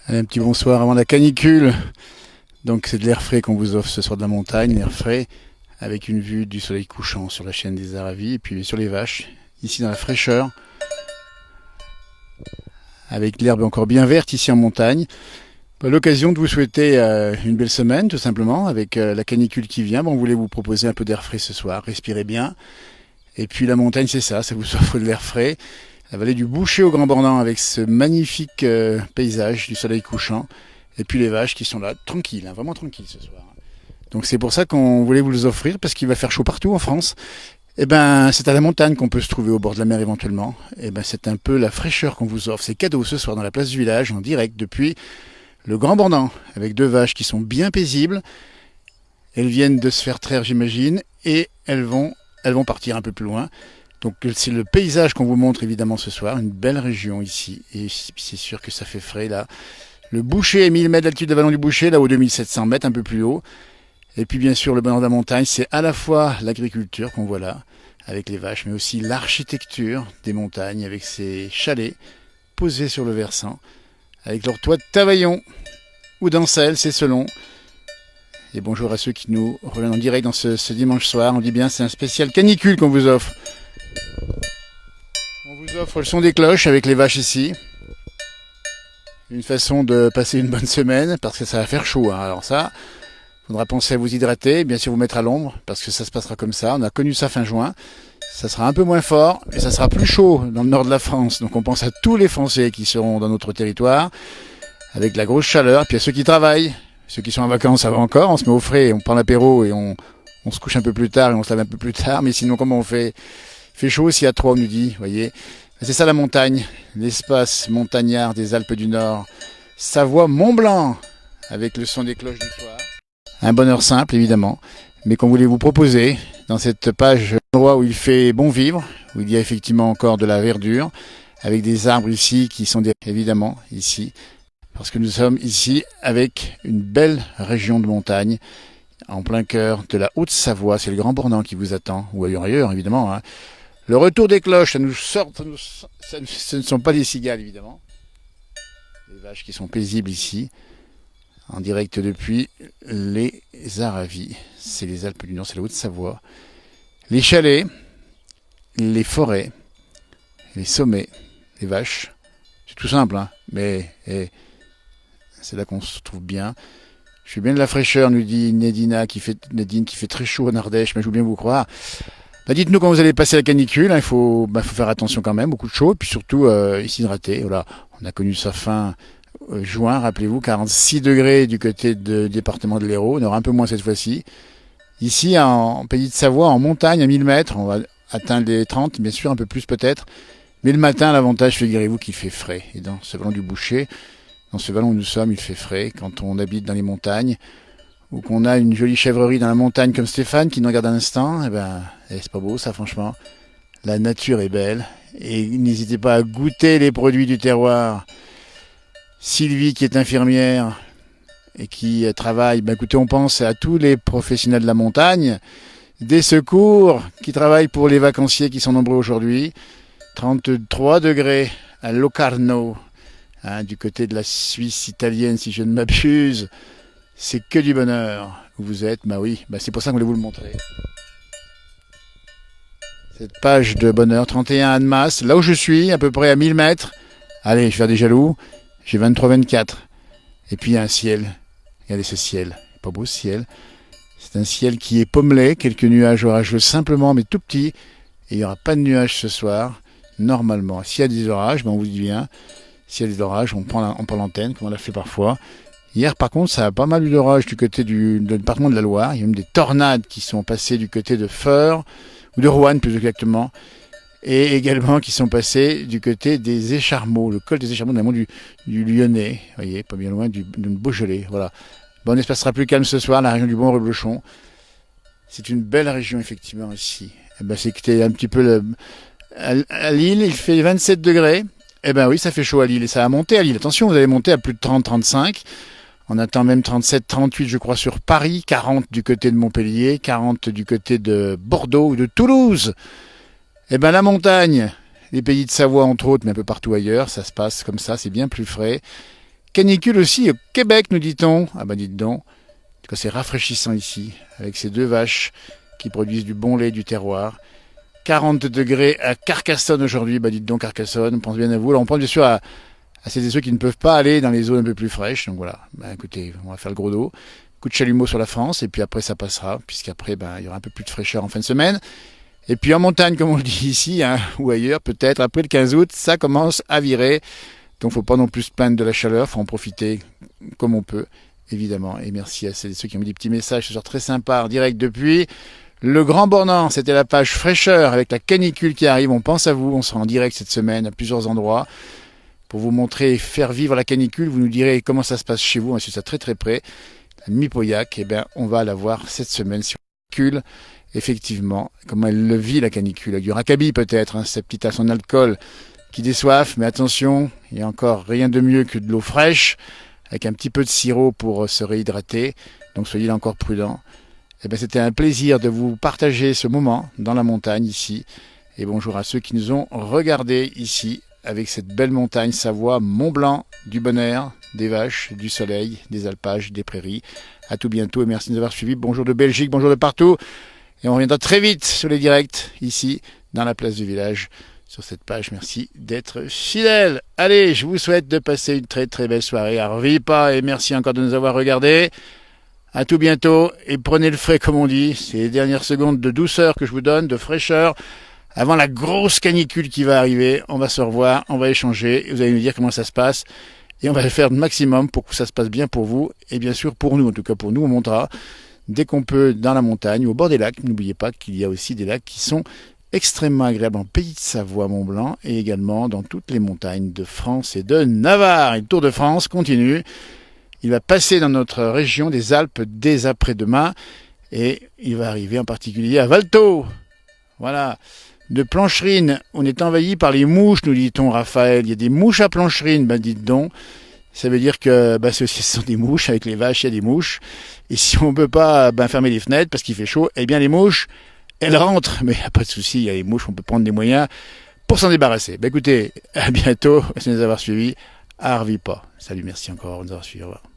Allez, un petit bonsoir avant la canicule. Donc c'est de l'air frais qu'on vous offre ce soir de la montagne, l'air frais, avec une vue du soleil couchant sur la chaîne des Aravis, et puis sur les vaches, ici dans la fraîcheur, avec l'herbe encore bien verte ici en montagne. L'occasion de vous souhaiter une belle semaine tout simplement, avec la canicule qui vient. Bon, on voulait vous proposer un peu d'air frais ce soir, respirez bien. Et puis la montagne c'est ça vous offre de l'air frais. La vallée du Boucher au Grand Bornand avec ce magnifique paysage du soleil couchant. Et puis les vaches qui sont là, tranquilles, hein, vraiment tranquilles ce soir. Donc c'est pour ça qu'on voulait vous les offrir, parce qu'il va faire chaud partout en France. Et ben c'est à la montagne qu'on peut se trouver au bord de la mer éventuellement. Et ben c'est un peu la fraîcheur qu'on vous offre. C'est cadeau ce soir dans la place du village, en direct depuis le Grand Bornand, avec deux vaches qui sont bien paisibles. Elles viennent de se faire traire, j'imagine, et elles vont partir un peu plus loin. Donc c'est le paysage qu'on vous montre évidemment ce soir, une belle région ici, et c'est sûr que ça fait frais là. Le Boucher est 1000 mètres d'altitude de Vallon du Boucher, là haut 2700 mètres, un peu plus haut. Et puis bien sûr le bonheur de la montagne, c'est à la fois l'agriculture qu'on voit là, avec les vaches, mais aussi l'architecture des montagnes, avec ces chalets posés sur le versant, avec leur toit de Tavaillon ou d'Ancel, c'est selon. Et bonjour à ceux qui nous rejoignent en direct dans ce dimanche soir. On dit bien c'est un spécial canicule qu'on vous offre. On vous offre le son des cloches avec les vaches ici. Une façon de passer une bonne semaine parce que ça va faire chaud. Hein. Alors ça, il faudra penser à vous hydrater, bien sûr vous mettre à l'ombre parce que ça se passera comme ça. On a connu ça fin juin. Ça sera un peu moins fort et ça sera plus chaud dans le nord de la France. Donc on pense à tous les Français qui seront dans notre territoire avec la grosse chaleur. Puis à ceux qui travaillent, ceux qui sont en vacances, ça va encore. On se met au frais, on prend l'apéro et on se couche un peu plus tard et on se lave un peu plus tard. Mais sinon comment on fait? Il fait chaud aussi à 3, on nous dit, voyez. C'est ça la montagne, l'espace montagnard des Alpes du Nord. Savoie Mont-Blanc, avec le son des cloches du soir. Un bonheur simple, évidemment, mais qu'on voulait vous proposer dans cette page endroit où il fait bon vivre, où il y a effectivement encore de la verdure, avec des arbres ici qui sont évidemment ici, parce que nous sommes ici avec une belle région de montagne, en plein cœur de la Haute-Savoie. C'est le Grand Bornand qui vous attend, ou ailleurs évidemment, hein. Le retour des cloches, ce ne sont pas des cigales évidemment. Les vaches qui sont paisibles ici, en direct depuis les Aravis. C'est les Alpes du Nord, c'est la Haute-Savoie. Les chalets, les forêts, les sommets, les vaches. C'est tout simple, hein, mais c'est là qu'on se trouve bien. Je suis bien de la fraîcheur, nous dit Nadine qui fait très chaud en Ardèche, mais je veux bien vous croire. Bah dites-nous quand vous allez passer la canicule, hein, il faut faire attention quand même, beaucoup de chaud, et puis surtout s'hydrater. Voilà, on a connu ça fin juin, rappelez-vous, 46 degrés du côté du département de l'Hérault, on aura un peu moins cette fois-ci. Ici, en pays de Savoie, en montagne, à 1000 mètres, on va atteindre les 30, bien sûr, un peu plus peut-être. Mais le matin, l'avantage, figurez-vous qu'il fait frais. Et dans ce vallon du Boucher, dans ce vallon où nous sommes, il fait frais quand on habite dans les montagnes, ou qu'on a une jolie chèvrerie dans la montagne comme Stéphane qui nous regarde un instant, c'est pas beau ça franchement. La nature est belle et n'hésitez pas à goûter les produits du terroir. Sylvie qui est infirmière et qui travaille, écoutez, on pense à tous les professionnels de la montagne, des secours qui travaillent pour les vacanciers qui sont nombreux aujourd'hui. 33 degrés à Locarno, hein, du côté de la Suisse italienne si je ne m'abuse. C'est que du bonheur où vous êtes, oui, c'est pour ça qu'on voulait vous le montrer. Cette page de bonheur, 31 Annemasse, là où je suis, à peu près à 1000 mètres. Allez, je vais faire des jaloux, j'ai 23-24. Et puis il y a un ciel, regardez ce ciel, pas beau ce ciel. C'est un ciel qui est pommelé, quelques nuages orageux simplement, mais tout petits. Et il n'y aura pas de nuages ce soir, normalement. S'il y a des orages, on vous dit bien, s'il y a des orages, on prend l'antenne, comme on l'a fait parfois. Hier, par contre, ça a pas mal eu d'orages du côté du département de la Loire. Il y a même des tornades qui sont passées du côté de Feurs, ou de Roanne plus exactement, et également qui sont passées du côté des Écharmeaux, le col des Écharmeaux, notamment du Lyonnais, vous voyez, pas bien loin du Beaujolais. Voilà. Bon, l'espace sera plus calme ce soir, la région du Bon-Reblochon. C'est une belle région, effectivement, ici. C'était un petit peu à Lille, il fait 27 degrés. Oui, ça fait chaud à Lille, et ça a monté à Lille. Attention, vous allez monter à plus de 30-35. On attend même 37-38, je crois, sur Paris, 40 du côté de Montpellier, 40 du côté de Bordeaux ou de Toulouse. La montagne, les pays de Savoie entre autres, mais un peu partout ailleurs, ça se passe comme ça, c'est bien plus frais. Canicule aussi au Québec, nous dit-on. Ah bah dites donc, en tout cas c'est rafraîchissant ici, avec ces deux vaches qui produisent du bon lait du terroir. 40 degrés à Carcassonne aujourd'hui, bah dites donc Carcassonne, on pense bien à vous. Alors on pense bien sûr à celles et ceux qui ne peuvent pas aller dans les zones un peu plus fraîches, donc voilà, bah écoutez, on va faire le gros dos. Coup de chalumeau sur la France, et puis après ça passera, puisqu'après il y aura un peu plus de fraîcheur en fin de semaine. Et puis en montagne, comme on le dit ici, hein, ou ailleurs, peut-être, après le 15 août, ça commence à virer. Donc faut pas non plus se plaindre de la chaleur, faut en profiter comme on peut, évidemment. Et merci à ceux qui ont mis des petits messages ce soir très sympa en direct depuis le Grand Bornand. C'était la page fraîcheur avec la canicule qui arrive. On pense à vous, on sera en direct cette semaine à plusieurs endroits pour vous montrer et faire vivre la canicule. Vous nous direz comment ça se passe chez vous, on va suivre ça très très près. La Mipauillac, eh bien, on va la voir cette semaine sur la canicule. Effectivement, comment elle le vit la canicule, avec du rackabi peut-être, hein, cette petite tasse en alcool qui déçoivent, mais attention, il n'y a encore rien de mieux que de l'eau fraîche, avec un petit peu de sirop pour se réhydrater, donc soyez là encore prudents. Eh bien, c'était un plaisir de vous partager ce moment dans la montagne ici, et bonjour à ceux qui nous ont regardés ici, avec cette belle montagne Savoie, Mont-Blanc, du bon air, des vaches, du soleil, des alpages, des prairies. À tout bientôt et merci de nous avoir suivis. Bonjour de Belgique, bonjour de partout. Et on reviendra très vite sur les directs ici, dans la place du village, sur cette page. Merci d'être fidèles. Allez, je vous souhaite de passer une très très belle soirée à Revipa et merci encore de nous avoir regardés. À tout bientôt et prenez le frais comme on dit. C'est les dernières secondes de douceur que je vous donne, de fraîcheur. Avant la grosse canicule qui va arriver, on va se revoir, on va échanger. Vous allez nous dire comment ça se passe. Et on va faire le maximum pour que ça se passe bien pour vous. Et bien sûr pour nous, en tout cas pour nous, on montera dès qu'on peut dans la montagne, au bord des lacs. N'oubliez pas qu'il y a aussi des lacs qui sont extrêmement agréables en pays de Savoie, Mont-Blanc, et également dans toutes les montagnes de France et de Navarre. Et le Tour de France continue. Il va passer dans notre région des Alpes dès après-demain, et il va arriver en particulier à Valto. Voilà. De Plancherine, on est envahi par les mouches, nous dit-on, Raphaël. Il y a des mouches à Plancherine, ben dites donc. Ça veut dire que ce sont des mouches, avec les vaches, il y a des mouches. Et si on ne peut pas fermer les fenêtres parce qu'il fait chaud, eh bien les mouches, elles rentrent. Mais il n'y a pas de souci, il y a les mouches, on peut prendre des moyens pour s'en débarrasser. Écoutez, à bientôt, merci de nous avoir suivis. À Revipa. Salut, merci encore de nous avoir suivis. Au revoir.